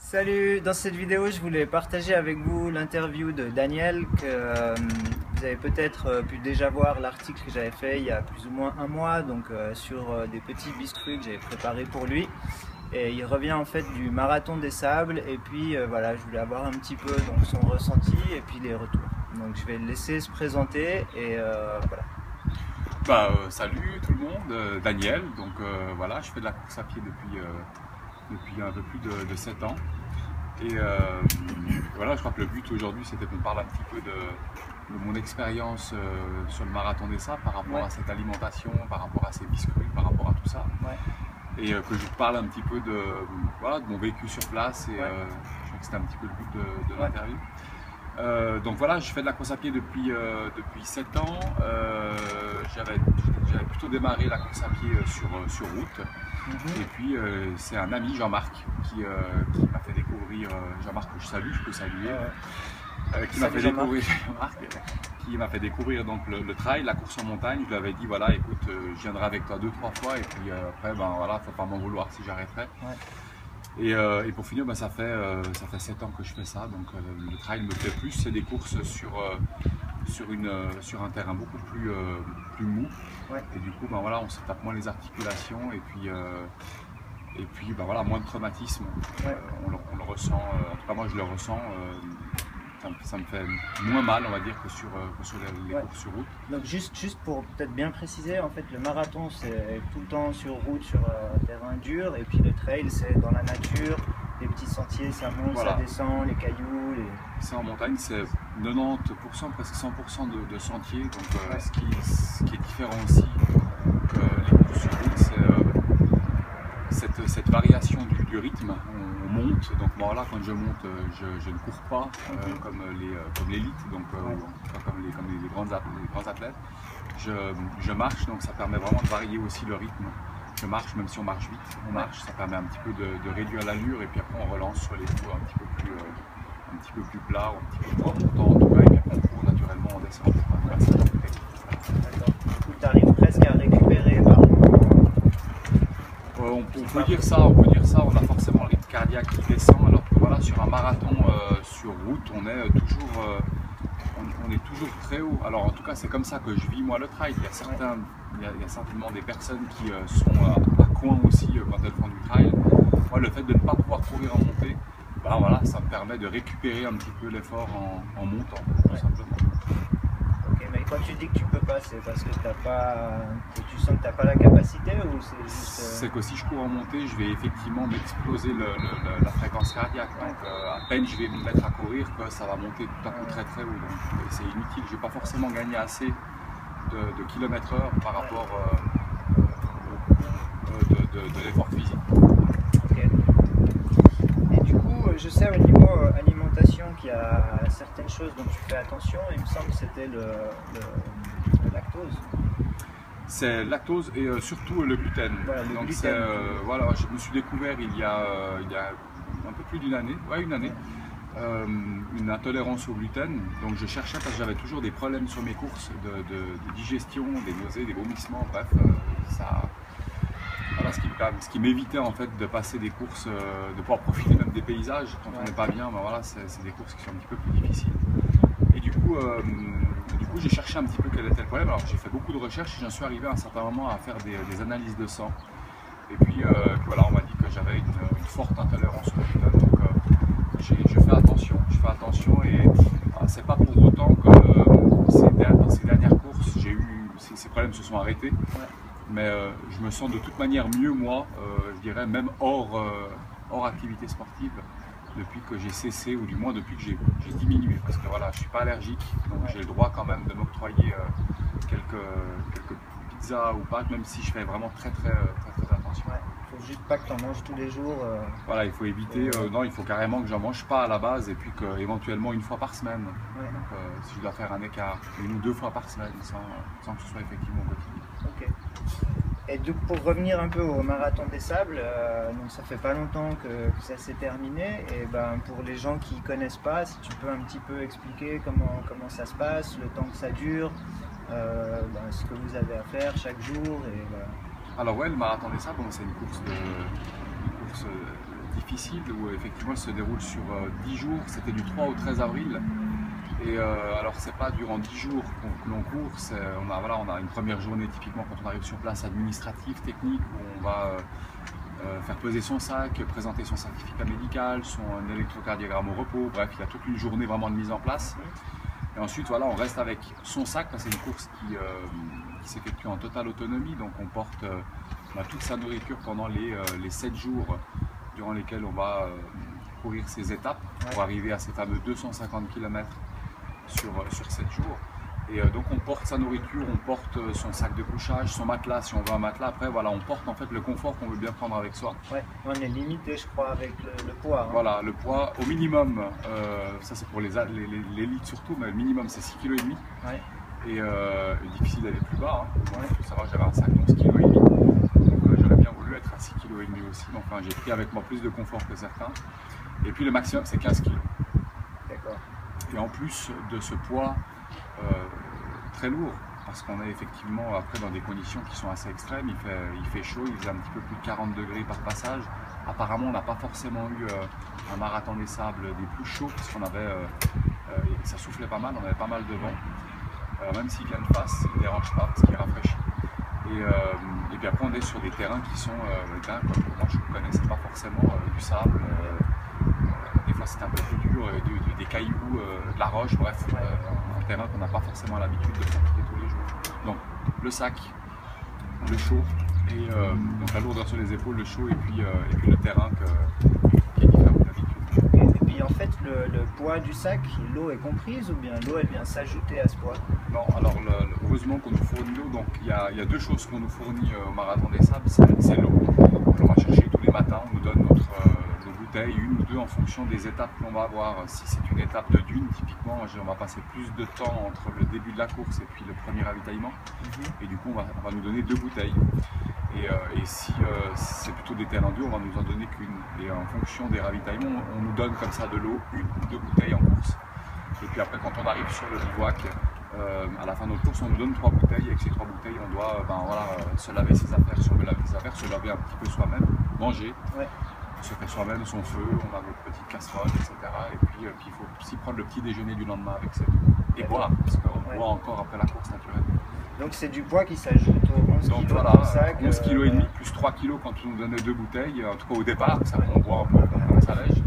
Salut, dans cette vidéo je voulais partager avec vous l'interview de Daniel que vous avez peut-être pu déjà voir l'article que j'avais fait il y a plus ou moins un mois donc sur des petits biscuits que j'avais préparés pour lui et il revient en fait du marathon des sables et puis voilà, je voulais avoir un petit peu donc, son ressenti et puis les retours. Donc je vais le laisser se présenter et voilà. Salut tout le monde, Daniel, donc voilà, je fais de la course à pied depuis un peu plus de 7 ans et voilà, je crois que le but aujourd'hui c'était qu'on parle un petit peu de mon expérience sur le marathon des sables par rapport à cette alimentation, par rapport à ces biscuits, par rapport à tout ça et que je vous parle un petit peu voilà, de mon vécu sur place et je crois que c'était un petit peu le but de l'interview. Donc voilà, je fais de la course à pied depuis 7 ans. J'avais plutôt démarré la course à pied sur route. Et puis c'est un ami, Jean-Marc, qui m'a fait découvrir, Jean-Marc que je salue, je peux saluer, qui m'a fait découvrir donc le trail, la course en montagne. Je lui avais dit voilà, écoute, je viendrai avec toi 2-3 fois et puis après ben voilà, faut pas m'en vouloir si j'arrêterai. Et pour finir, ça fait 7 ans que je fais ça, donc le trail me plaît plus. C'est des courses sur un terrain beaucoup plus mou. Et du coup, voilà, on se tape moins les articulations et puis voilà, moins de traumatisme. On le ressent, en tout cas moi je le ressens. Ça me fait moins mal, on va dire, que sur les courses sur route. Donc juste pour peut-être bien préciser, en fait le marathon c'est tout le temps sur route, sur terrain dur, et puis le trail c'est dans la nature, les petits sentiers, ça monte, ça descend, les cailloux. C'est en montagne, c'est 90%, presque 100% de sentiers, donc ce qui est différent aussi que les courses sur route, c'est cette variation du rythme. On monte, donc voilà, quand je monte, je ne cours pas comme l'élite, donc comme les grands athlètes. Je marche, donc ça permet vraiment de varier aussi le rythme. Je marche, même si on marche vite, ça permet un petit peu de réduire l'allure et puis après on relance sur les tours un petit peu plus plat, ou un petit peu moins montant en tout cas, et puis après on court naturellement, on descend. D'accord. Du coup, tu arrives presque à récupérer par on peut dire ça, on a forcément le rythme cardiaque qui descend, alors que voilà, sur un marathon sur route, on est toujours très haut. Alors en tout cas, c'est comme ça que je vis moi le trail. Il y a certainement des personnes qui sont à coin aussi quand elles font du trail. Moi, le fait de ne pas pouvoir courir en montée, voilà, ça me permet de récupérer un petit peu l'effort en montant, tout simplement. Ok, mais quand tu dis que tu peux pas, c'est parce que tu sens que tu n'as pas la capacité ou c'est juste... C'est que si je cours en montée, je vais effectivement m'exploser la fréquence cardiaque. Donc à peine je vais me mettre à courir que ça va monter tout à coup très très haut. Donc c'est inutile, je ne vais pas forcément gagner assez de kilomètres/heure par rapport de l'effort physique. Okay. Et du coup, je sais au niveau alimentation qu'il y a certaines choses dont tu fais attention. Il me semble que c'était le lactose. C'est lactose et surtout le gluten. Voilà, donc gluten. Voilà, je me suis découvert il y a un peu plus d'une année, une intolérance au gluten. Donc je cherchais parce que j'avais toujours des problèmes sur mes courses de digestion, des nausées, des vomissements, bref, voilà, ce qui m'évitait en fait de passer des courses, de pouvoir profiter même des paysages quand on n'est pas bien. Voilà, c'est des courses qui sont un petit peu plus difficiles. Et du coup j'ai cherché un petit peu quel était le problème. Alors j'ai fait beaucoup de recherches et j'en suis arrivé à un certain moment à faire des analyses de sang. Et puis voilà, on m'a dit que j'avais une forte intolérance au gluten. Donc je fais attention et c'est pas pour autant que dans ces dernières courses, ces problèmes se sont arrêtés. Mais je me sens de toute manière mieux moi, je dirais même hors activité sportive, depuis que j'ai cessé, ou du moins depuis que j'ai diminué, parce que voilà, je suis pas allergique, donc j'ai le droit quand même de m'octroyer quelques pizzas ou pâtes, même si je fais vraiment très attention. Il faut juste pas que tu en manges tous les jours. Voilà, il faut éviter, non, il faut carrément que j'en mange pas à la base, et puis éventuellement une fois par semaine. Donc si je dois faire un écart, 1 ou 2 fois par semaine, sans que ce soit effectivement quotidien. Ok. Et donc pour revenir un peu au marathon des sables, donc ça fait pas longtemps que ça s'est terminé, et pour les gens qui connaissent pas, si tu peux un petit peu expliquer comment ça se passe, le temps que ça dure, ce que vous avez à faire chaque jour. Alors ouais, le marathon des sables, c'est une course difficile où effectivement elle se déroule sur 10 jours. C'était du 3 au 13 avril. Et alors c'est pas durant 10 jours que l'on court, on a une première journée typiquement quand on arrive sur place administrative, technique, où on va faire peser son sac, présenter son certificat médical, son électrocardiogramme au repos, bref il y a toute une journée vraiment de mise en place. Et ensuite voilà, on reste avec son sac, c'est une course qui s'effectue en totale autonomie, donc on porte toute sa nourriture pendant les 7 jours durant lesquels on va courir ces étapes pour arriver à ces fameux 250 km sur 7 jours. Et donc on porte sa nourriture, on porte son sac de couchage, son matelas si on veut un matelas. Après voilà, on porte en fait le confort qu'on veut bien prendre avec soi. Ouais, on est limité je crois avec le poids. Hein. Voilà, le poids au minimum, ça c'est pour l'élite surtout, mais le minimum c'est 6,5 kg. Ouais. Et difficile d'aller plus bas. Hein. Moi, il faut savoir que j'avais un sac de 11,5 kg. Donc j'aurais bien voulu être à 6,5 kg aussi. Donc j'ai pris avec moi plus de confort que certains. Et puis le maximum c'est 15 kg. D'accord. Et en plus de ce poids très lourd, parce qu'on est effectivement après dans des conditions qui sont assez extrêmes, il fait chaud, il faisait un petit peu plus de 40 degrés par passage. Apparemment on n'a pas forcément eu un marathon des sables des plus chauds, parce qu'on avait, ça soufflait pas mal, on avait pas mal de vent, même s'il vient de face, il ne dérange pas parce qu'il rafraîchit. Et puis après on est sur des terrains qui sont, comme moi je ne connaissais pas forcément, du sable, des fois c'est un peu plus dur, des cailloux, de la roche, bref, un terrain qu'on n'a pas forcément l'habitude de pratiquer tous les jours. Donc le sac, le chaud, et donc la lourdeur sur les épaules, le chaud, et puis le terrain qui est différent d'habitude. Et puis en fait le poids du sac, l'eau est comprise ou bien l'eau elle vient s'ajouter à ce poids? Non, alors heureusement qu'on nous fournit l'eau, donc il y a deux choses qu'on nous fournit au Marathon des Sables, c'est l'eau. On va chercher tous les matins, on nous donne nos bouteilles, une ou deux en fonction des étapes qu'on va avoir. Si c'est une étape de dune, typiquement, on va passer plus de temps entre le début de la course et puis le premier ravitaillement. Et du coup, on va nous donner 2 bouteilles. Et si c'est plutôt des terrains durs, on va nous en donner qu'une. Et en fonction des ravitaillements, on nous donne comme ça de l'eau, 1 ou 2 bouteilles en course. Et puis après, quand on arrive sur le bivouac, à la fin de notre course, on nous donne 3 bouteilles. Avec ces 3 bouteilles, on doit se laver ses affaires, si on veut laver ses affaires, se laver un petit peu soi-même, manger. Ouais. Se fait soi-même son feu, on a notre petite casserole, etc. Et puis il faut aussi prendre le petit déjeuner du lendemain avec cette eau. Et boire, parce qu'on boit encore après la course naturelle. Donc c'est du poids qui s'ajoute aux 11 kg voilà, dans le sac. 11,5 kg plus 3 kg quand on nous donnait 2 bouteilles, en tout cas au départ, ça on boit un peu quand ça lège.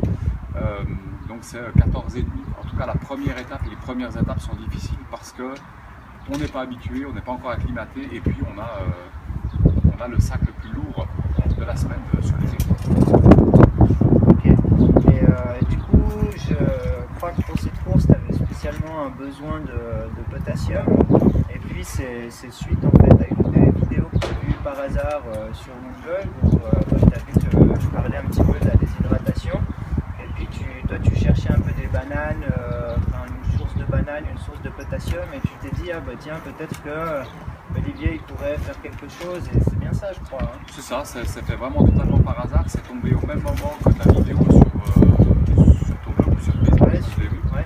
Donc c'est 14,5. En tout cas la première étape, les premières étapes sont difficiles parce qu'on n'est pas habitué, on n'est pas encore acclimaté, et puis on a le sac le plus lourd de la semaine sur les épaules. Ok. Et du coup, je crois que pour cette course, tu avais spécialement un besoin de potassium. Et puis c'est suite en fait à une vidéo que tu as vue par hasard sur Google où tu as vu que je parlais un petit peu de la déshydratation. Et puis toi tu cherchais un peu des bananes, une source de banane, une source de potassium, et tu t'es dit ah bah tiens peut-être que Olivier il pourrait faire quelque chose, et c'est bien ça je crois. Hein. C'est ça, c'est fait vraiment totalement par hasard, c'est tombé au même moment que la vidéo sur ton blog ou sur Facebook, ouais, je l'ai vu. Ouais.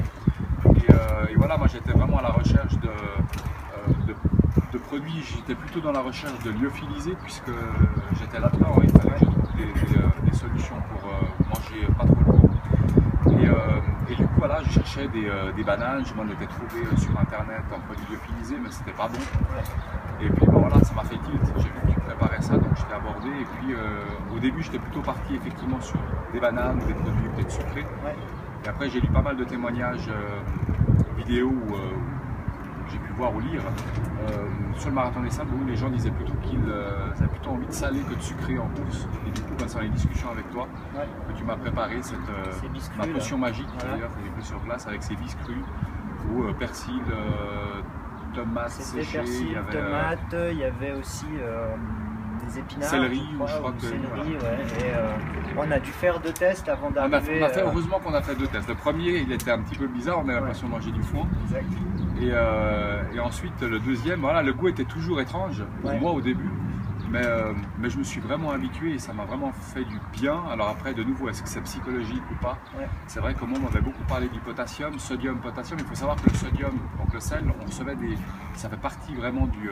Et voilà, moi j'étais vraiment à la recherche de produits, j'étais plutôt dans la recherche de lyophilisés puisque j'étais là-dedans, il fallait que je trouve des solutions pour manger pas trop lourd. Et du coup voilà, je cherchais des bananes, je m'en étais trouvé sur internet en produits lyophilisés, mais c'était pas bon. Et puis bon, voilà, ça m'a fait tilt, j'ai vu que tu préparais ça, donc je t'ai abordé. Et puis au début j'étais plutôt parti effectivement sur des bananes ou des produits peut-être sucrés. Ouais. Et après j'ai lu pas mal de témoignages vidéo où j'ai pu voir ou lire sur le Marathon des Sables où les gens disaient plutôt qu'ils avaient plutôt envie de saler que de sucrer en course. Et du coup, c'est dans les discussions avec toi que tu m'as préparé ma potion magique, d'ailleurs, que j'ai pris sur place avec ces biscuits ou persil, tomates séchées. Persil, il y avait, tomates, il y avait aussi des épinards. Céleri, je crois que. Céleri, ouais. Et on a dû faire 2 tests avant d'arriver. Heureusement qu'on a fait 2 tests. Le premier, il était un petit peu bizarre, on avait l'impression de manger du foin. Exact. Et ensuite, le deuxième, voilà, le goût était toujours étrange pour moi au début, mais je me suis vraiment habitué et ça m'a vraiment fait du bien. Alors après, de nouveau, est-ce que c'est psychologique ou pas? C'est vrai que moi, on m'avait beaucoup parlé du potassium, sodium, potassium. Il faut savoir que le sodium, donc le sel, on recevait ça fait partie vraiment du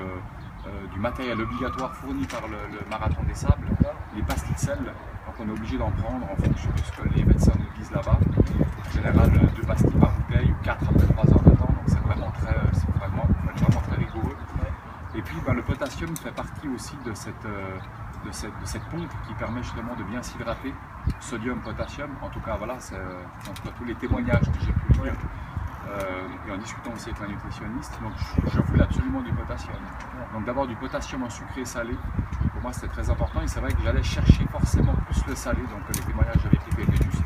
matériel obligatoire fourni par le Marathon des Sables, les pastilles de sel. Donc qu'on est obligé d'en prendre en fonction de ce que les médecins nous disent là-bas. En général, 2 pastilles par bouteille ou 4 après 3 heures de temps, donc c'est vraiment très rigoureux. Et puis le potassium fait partie aussi de cette pompe qui permet justement de bien s'hydrater, sodium-potassium. En tout cas, voilà, c'est tous les témoignages que j'ai pu lire. Et en discutant aussi avec la nutritionniste, donc je voulais absolument du potassium. Donc d'abord du potassium en sucré et salé, pour moi c'était très important, et c'est vrai que j'allais chercher forcément plus le salé, donc les témoignages j'avais été juste.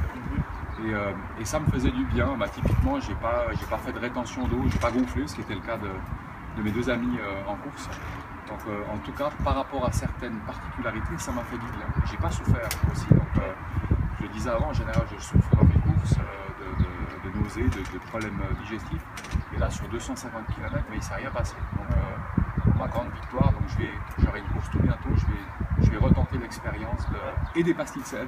Et ça me faisait du bien. Typiquement, j'ai pas fait de rétention d'eau, j'ai pas gonflé, ce qui était le cas de mes 2 amis en course. Donc en tout cas, par rapport à certaines particularités, ça m'a fait du bien. J'ai pas souffert aussi. Donc je le disais avant, en général, je souffre dans mes courses de nausées, de problèmes digestifs. Et là, sur 250 km, mais il ne s'est rien passé. Donc ma grande victoire, donc j'aurai une course tout bientôt, je vais retenter l'expérience et des pastilles de sel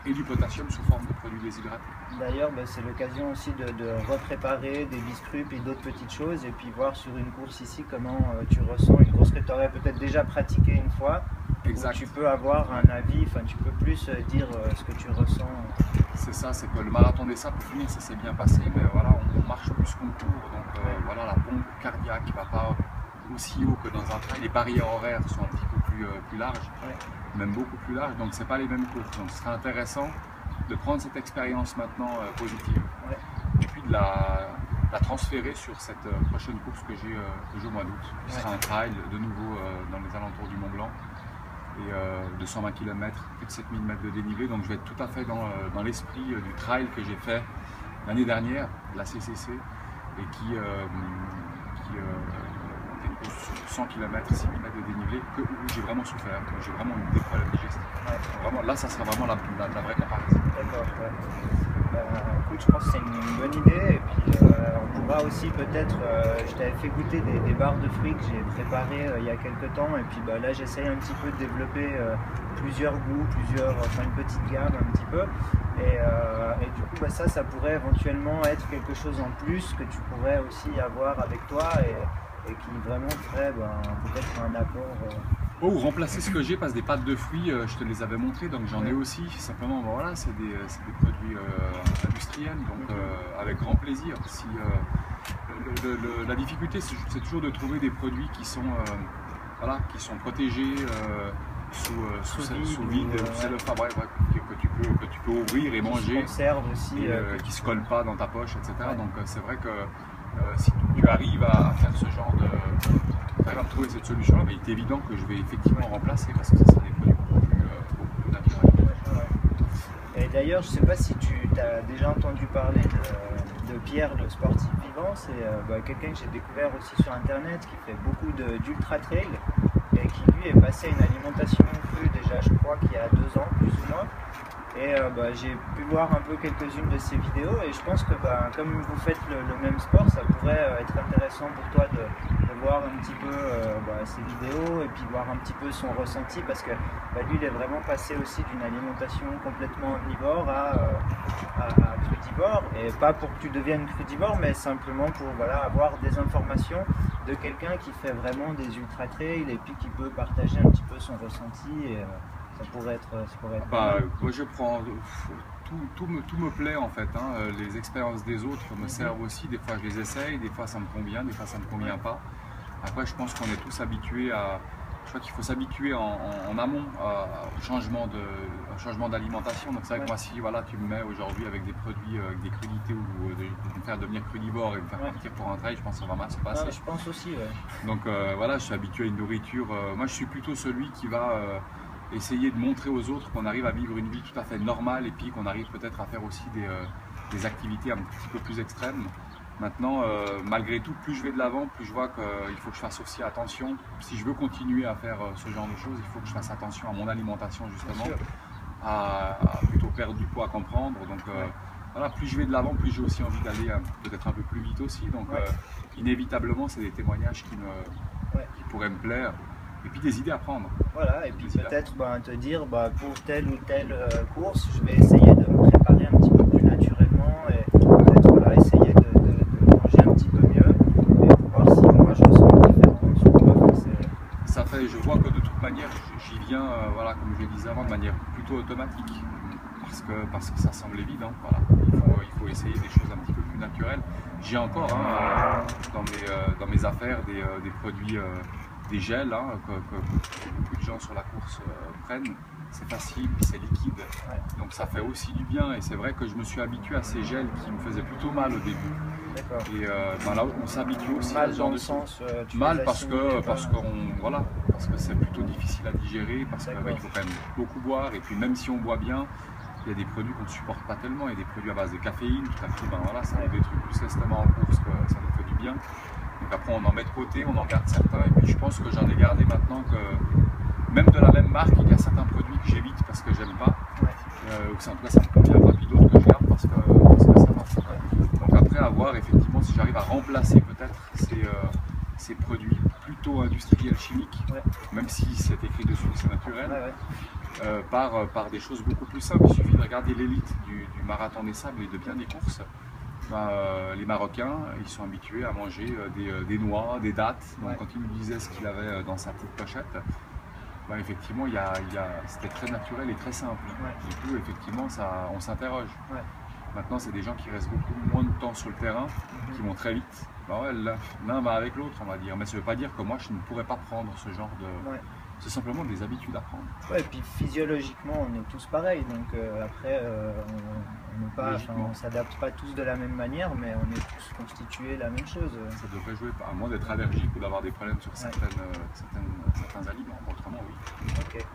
et du potassium sous forme de produits déshydratés. D'ailleurs, c'est l'occasion aussi de repréparer des biscuits et d'autres petites choses, et puis voir sur une course ici comment tu ressens une course que tu aurais peut-être déjà pratiquée une fois. Exact. Où tu peux avoir un avis, tu peux plus dire ce que tu ressens. C'est ça, c'est que le marathon des sables, pour finir, ça s'est bien passé, mais voilà, on marche plus qu'on court, donc voilà, la pompe cardiaque ne va pas aussi haut que dans un trail, les barrières horaires sont un petit peu plus larges, même beaucoup plus larges, donc c'est pas les mêmes courses. Donc ce serait intéressant de prendre cette expérience maintenant positive et puis de la transférer sur cette prochaine course que j'ai au mois d'août. Ce sera un trail de nouveau dans les alentours du Mont Blanc, et 220 km, plus de 7000 mètres de dénivelé, donc je vais être tout à fait dans l'esprit du trail que j'ai fait l'année dernière, la CCC, et qui était une course sur 100 km, 6000 mètres de dénivelé, où j'ai vraiment souffert, j'ai vraiment eu des problèmes digestifs. Vraiment, là, ça sera vraiment la vraie comparaison. D'accord, écoute, je pense que c'est une bonne idée, et puis on pourra aussi peut-être, je t'avais fait goûter des barres de fruits que j'ai préparées il y a quelques temps, et puis là j'essaye un petit peu de développer plusieurs goûts, une petite gamme un petit peu, et du coup ça pourrait éventuellement être quelque chose en plus que tu pourrais aussi avoir avec toi, et qui vraiment ferait peut-être un apport. Ou remplacer ce que j'ai, parce que des pâtes de fruits, je te les avais montrées, donc j'en ai aussi. Simplement, voilà, c'est des produits industriels, donc avec grand plaisir. Si, la difficulté, c'est toujours de trouver des produits qui sont protégés sous vide, que tu peux ouvrir et manger, aussi, qui ne se collent pas dans ta poche, etc. Donc c'est vrai que si tu arrives à faire ce genre à trouver cette solution-là, mais il est évident que je vais effectivement remplacer, parce que ça sera des produits beaucoup plus naturels. Et d'ailleurs, je ne sais pas si tu as déjà entendu parler de Pierre, le sportif vivant. C'est quelqu'un que j'ai découvert aussi sur internet, qui fait beaucoup d'ultra trail, et qui lui est passé à une alimentation crue déjà, je crois qu'il y a 2 ans plus ou moins. Et j'ai pu voir un peu quelques-unes de ses vidéos, et je pense que comme vous faites le même sport, ça pourrait être intéressant pour toi de voir un petit peu ses vidéos, et puis voir un petit peu son ressenti, parce que lui il est vraiment passé aussi d'une alimentation complètement omnivore à crudivore, et pas pour que tu deviennes crudivore, mais simplement pour avoir des informations de quelqu'un qui fait vraiment des ultra trails, et puis qui peut partager un petit peu son ressenti. Et, ça pourrait être moi je prends tout me plaît en fait, les expériences des autres me servent aussi, des fois je les essaye, des fois ça me convient, des fois ça me convient pas. Après je pense qu'on est tous habitués je crois qu'il faut s'habituer en amont au changement d'alimentation. Donc c'est vrai que moi, si tu me mets aujourd'hui avec des produits, avec des crudités, ou de me faire devenir crudivore et me faire partir pour un trail, je pense que ça va mal se passer. Je pense aussi, Donc je suis habitué à une nourriture, moi je suis plutôt celui qui va essayer de montrer aux autres qu'on arrive à vivre une vie tout à fait normale, et puis qu'on arrive peut-être à faire aussi des activités un petit peu plus extrêmes. Maintenant, malgré tout, plus je vais de l'avant, plus je vois qu'il faut que je fasse aussi attention. Si je veux continuer à faire ce genre de choses, il faut que je fasse attention à mon alimentation justement, à plutôt perdre du poids qu'en prendre. Donc plus je vais de l'avant, plus j'ai aussi envie d'aller peut-être un peu plus vite aussi. Donc inévitablement, c'est des témoignages qui pourraient me plaire. Et puis des idées à prendre. Voilà, et puis peut-être te dire pour telle ou telle course, je vais essayer de me préparer un petit peu plus naturellement, et peut-être essayer de manger un petit peu mieux, et pour voir si moi je ressens une différence ou pas. Ça fait, je vois que de toute manière j'y vient, voilà, comme je le disais avant, de manière plutôt automatique, parce que ça semble évident. Voilà. Il faut essayer des choses un petit peu plus naturelles. J'ai encore dans mes affaires des produits, des gels que beaucoup de gens sur la course prennent. C'est facile, c'est liquide, donc ça fait aussi du bien. Et c'est vrai que je me suis habitué à ces gels qui me faisaient plutôt mal au début. Et là, on s'habitue aussi à ce genre de choses. Mal parce que c'est plutôt difficile à digérer, parce qu'il faut quand même beaucoup boire. Et puis même si on boit bien, il y a des produits qu'on ne supporte pas tellement. Il y a des produits à base de caféine, tout à fait. Ça nous détruit plus l'estomac en course que ça nous fait du bien. Donc après on en met de côté, on en garde certains. Et puis je pense que j'en ai gardé maintenant que même de la même marque, il y a certains produits que j'évite parce que j'aime pas. En tout cas ça me convient pas, puis d'autres que je garde parce que ça marche. Donc après à voir effectivement si j'arrive à remplacer peut-être ces produits plutôt industriels chimiques, même si c'est écrit dessus que c'est naturel, par des choses beaucoup plus simples. Il suffit de regarder l'élite du marathon des sables et de bien des courses. Les Marocains, ils sont habitués à manger des noix, des dattes. Donc quand il nous disait ce qu'il avait dans sa petite pochette, effectivement, c'était très naturel et très simple. Du coup, effectivement, on s'interroge. Maintenant, c'est des gens qui restent beaucoup moins de temps sur le terrain, qui vont très vite. L'un va avec l'autre, on va dire. Mais ça ne veut pas dire que moi, je ne pourrais pas prendre ce genre de... C'est simplement des habitudes à prendre. Et puis physiologiquement, on est tous pareils. Donc après, on ne s'adapte pas tous de la même manière, mais on est tous constitués la même chose. Ça devrait jouer, à moins d'être allergique ou d'avoir des problèmes sur certains aliments. Autrement, oui. Ok.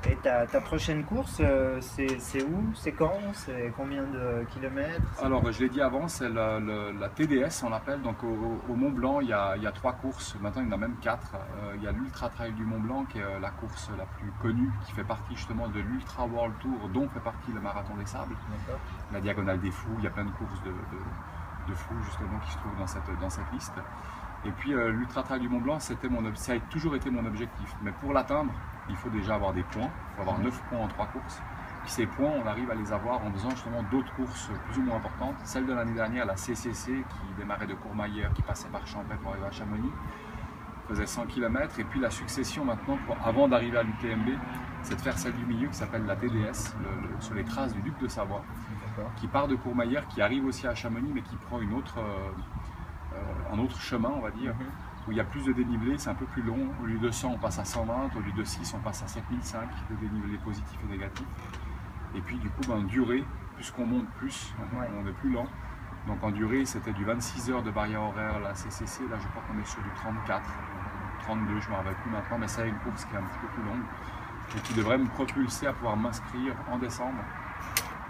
Et ta prochaine course, c'est où? C'est quand? C'est combien de kilomètres? Alors, je l'ai dit avant, c'est la TDS, on l'appelle. Donc, au Mont Blanc, il y a 3 courses. Maintenant, il y en a même 4. Il y a l'Ultra Trail du Mont Blanc, qui est la course la plus connue, qui fait partie justement de l'Ultra World Tour, dont fait partie le Marathon des Sables. La Diagonale des Fous, il y a plein de courses de fous, justement, qui se trouvent dans cette liste. Et puis, l'Ultra Trail du Mont Blanc, ça a toujours été mon objectif. Mais pour l'atteindre, il faut déjà avoir des points. Il faut avoir 9 points en 3 courses. Puis ces points, on arrive à les avoir en faisant justement d'autres courses plus ou moins importantes. Celle de l'année dernière, la CCC, qui démarrait de Courmayeur, qui passait par Champais pour arriver à Chamonix, faisait 100 km. Et puis la succession maintenant, avant d'arriver à l'UTMB, c'est de faire celle du milieu qui s'appelle la TDS, sur les traces du Duc de Savoie, qui part de Courmayeur, qui arrive aussi à Chamonix, mais qui prend un autre chemin, on va dire, où il y a plus de dénivelé, c'est un peu plus long. Au lieu de 100, on passe à 120, au lieu de 6, on passe à 7005 de dénivelé positif et négatif. Et puis du coup, en durée, plus qu'on monte plus, on est plus lent. Donc en durée, c'était du 26 heures de barrière horaire, la CCC, là je crois qu'on est sur du 34, 32, je ne me rappelle plus maintenant, mais c'est une course qui est un petit peu plus longue et qui devrait me propulser à pouvoir m'inscrire en décembre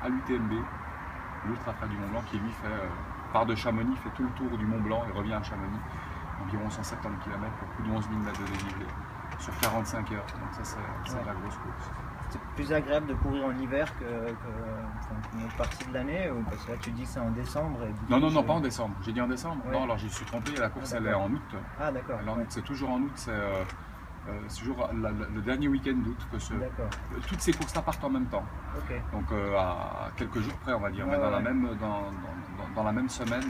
à l'UTMB, l'Ultra Trail du Mont Blanc, qui lui part de Chamonix, fait tout le tour du Mont Blanc et revient à Chamonix. Environ 170 km pour plus de 11 000 mètres de dénivelé sur 45 heures. Donc ça, c'est la grosse course. C'est plus agréable de courir en hiver qu'une autre partie de l'année, parce que là tu dis que c'est en décembre. Non, pas en décembre. J'ai dit en décembre. Non, alors je suis trompé. La course, elle est en août. Ah d'accord. C'est toujours en août. C'est toujours le dernier week-end d'août que toutes ces courses-là partent en même temps. Donc à quelques jours près, on va dire. Mais dans la même semaine,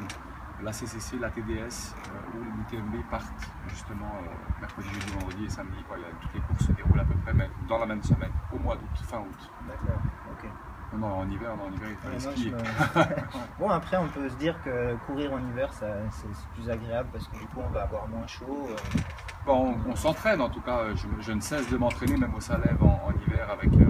la CCC, la TDS ou l'UTMB partent justement mercredi, jeudi, vendredi et samedi. Toutes les courses se déroulent à peu près, mais dans la même semaine, au mois d'août, fin août. D'accord, ok. Non, en hiver, il faut skier. Bon, après, on peut se dire que courir en hiver, c'est plus agréable parce que du coup, on va avoir moins chaud. Bon, on s'entraîne en tout cas. Je ne cesse de m'entraîner, même au Salève en hiver avec mes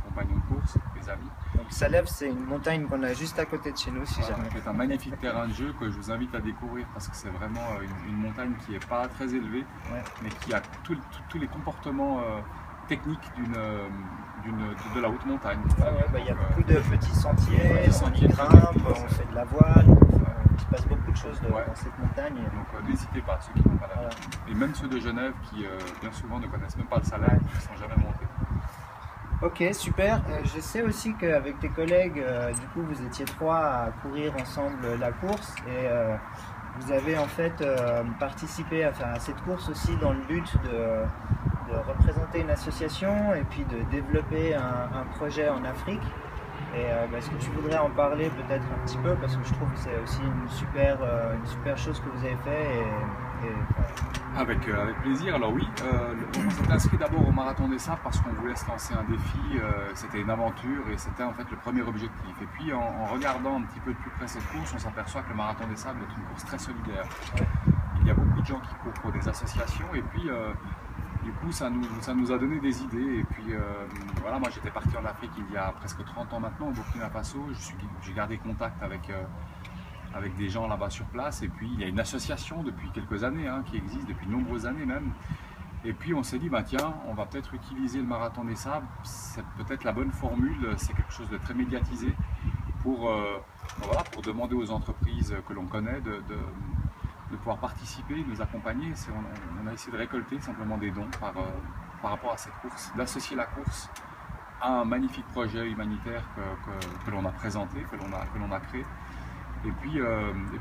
compagnons de course, mes amis. Donc Salève, c'est une montagne qu'on a juste à côté de chez nous, si jamais. C'est un magnifique terrain de jeu que je vous invite à découvrir parce que c'est vraiment une montagne qui n'est pas très élevée, mais qui a tous les comportements techniques de la haute montagne. Il y a beaucoup de petits sentiers, on y grimpe, on fait de la voile, il se passe beaucoup de choses dans cette montagne. Donc n'hésitez pas, ceux qui n'ont pas la Et même ceux de Genève qui bien souvent ne connaissent même pas le Salève, qui ne sont jamais montés. Ok, super. Je sais aussi qu'avec tes collègues, du coup, vous étiez 3 à courir ensemble la course et vous avez en fait participé à cette course aussi dans le but de représenter une association et puis de développer un projet en Afrique. Et est-ce que tu voudrais en parler peut-être un petit peu, parce que je trouve que c'est aussi une super chose que vous avez fait. Avec plaisir. Alors oui, on s'est inscrit d'abord au Marathon des Sables parce qu'on voulait se lancer un défi, c'était une aventure et c'était en fait le premier objectif. Et puis en regardant un petit peu de plus près cette course, on s'aperçoit que le Marathon des Sables est une course très solidaire. Il y a beaucoup de gens qui courent pour des associations et puis du coup ça nous a donné des idées. Et puis voilà, moi j'étais parti en Afrique il y a presque 30 ans maintenant, au Burkina Faso. J'ai gardé contact avec des gens là-bas sur place, et puis il y a une association depuis quelques années, qui existe depuis de nombreuses années même, et puis on s'est dit, bah tiens, on va peut-être utiliser le Marathon des Sables, c'est peut-être la bonne formule, c'est quelque chose de très médiatisé pour demander aux entreprises que l'on connaît de pouvoir participer, de nous accompagner. On a essayé de récolter simplement des dons par rapport à cette course, d'associer la course à un magnifique projet humanitaire que l'on a présenté, que l'on a créé. Et puis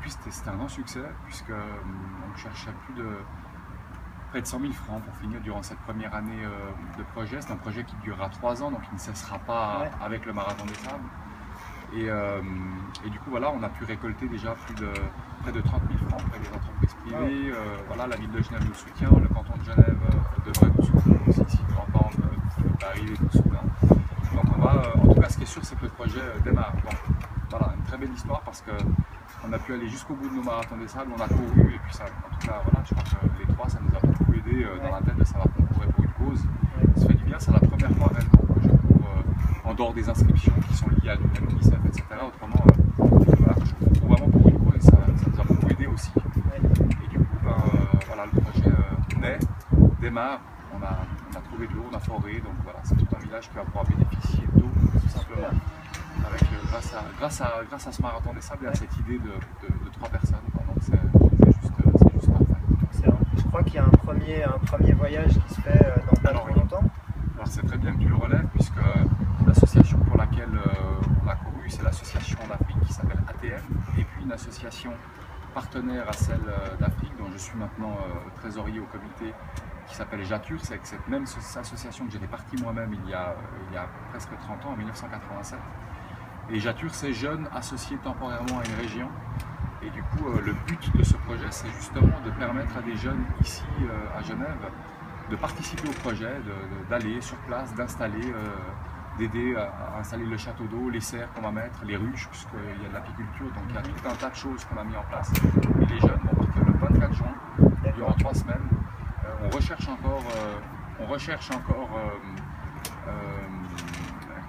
c'était un grand succès, puisqu'on cherchait près de 100 000 francs pour finir durant cette première année de projet. C'est un projet qui durera 3 ans, donc il ne cessera pas avec le Marathon des Sables. Et du coup, voilà, on a pu récolter déjà près de 30 000 francs auprès des entreprises privées. Voilà, la ville de Genève nous soutient, le canton de Genève devrait nous soutenir aussi, si nous entendent, Paris nous soutient. Donc en tout cas, ce qui est sûr, c'est que le projet démarre. Bon, voilà, une très belle histoire parce qu'on a pu aller jusqu'au bout de nos Marathons des Sables, on a couru, et puis ça, en tout cas, voilà, je crois que les trois, ça nous a beaucoup aidé dans la tête de savoir qu'on courait pour une cause. Ça fait du bien, c'est la première fois réellement que je cours en dehors des inscriptions qui sont liées à l'UNICEF, etc. Autrement, voilà, je cours vraiment pour une cause, et ça nous a beaucoup aidé aussi. Et du coup, voilà, le projet démarre, on a trouvé de l'eau, on a foré, donc voilà, c'est tout un village qui va pouvoir bénéficier d'eau, tout simplement. Grâce à ce Marathon des Sables et à cette idée de 3 personnes. Donc c'est juste parfait. Excellent. Je crois qu'il y a un premier voyage qui se fait dans pas trop longtemps. Alors c'est très bien que tu le relèves, puisque l'association pour laquelle on a couru, c'est l'association d'Afrique qui s'appelle ATM, et puis une association partenaire à celle d'Afrique, dont je suis maintenant trésorier au comité, qui s'appelle Jatur. C'est avec cette même association que j'étais parti moi-même il y a presque 30 ans, en 1987. Et Jatur, c'est jeunes associés temporairement à une région. Et du coup, le but de ce projet, c'est justement de permettre à des jeunes ici à Genève de participer au projet, d'aller sur place, d'installer, d'aider à installer le château d'eau, les serres qu'on va mettre, les ruches, puisqu'il y a de l'apiculture, donc il y a tout un tas de choses qu'on a mis en place. Et les jeunes vont partir le 24 juin, durant 3 semaines. On recherche encore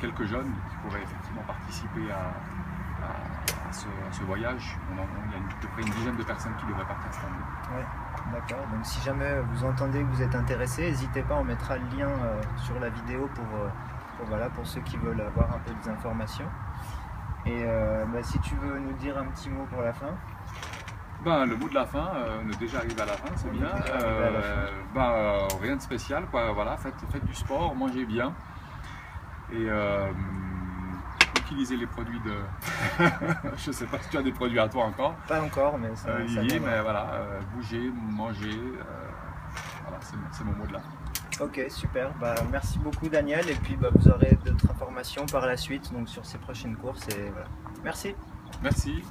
quelques jeunes qui pourraient effectivement participer à ce voyage. Il y a à peu près une dizaine de personnes qui devraient partir cette année. Ouais, d'accord. Donc si jamais vous entendez que vous êtes intéressé, n'hésitez pas, on mettra le lien sur la vidéo pour ceux qui veulent avoir un peu des informations. Et si tu veux nous dire un petit mot pour la fin. Le mot de la fin, on est déjà arrivé à la fin, c'est bien. Rien de spécial, quoi. Voilà, faites du sport, mangez bien. Et utiliser les produits de... Je ne sais pas si tu as des produits à toi encore. Pas encore, mais ça mais voilà, bouger, manger, voilà, c'est mon mot de la fin. Ok, super. Merci beaucoup Daniel, et puis vous aurez d'autres informations par la suite donc sur ces prochaines courses. Et voilà. Merci. Merci.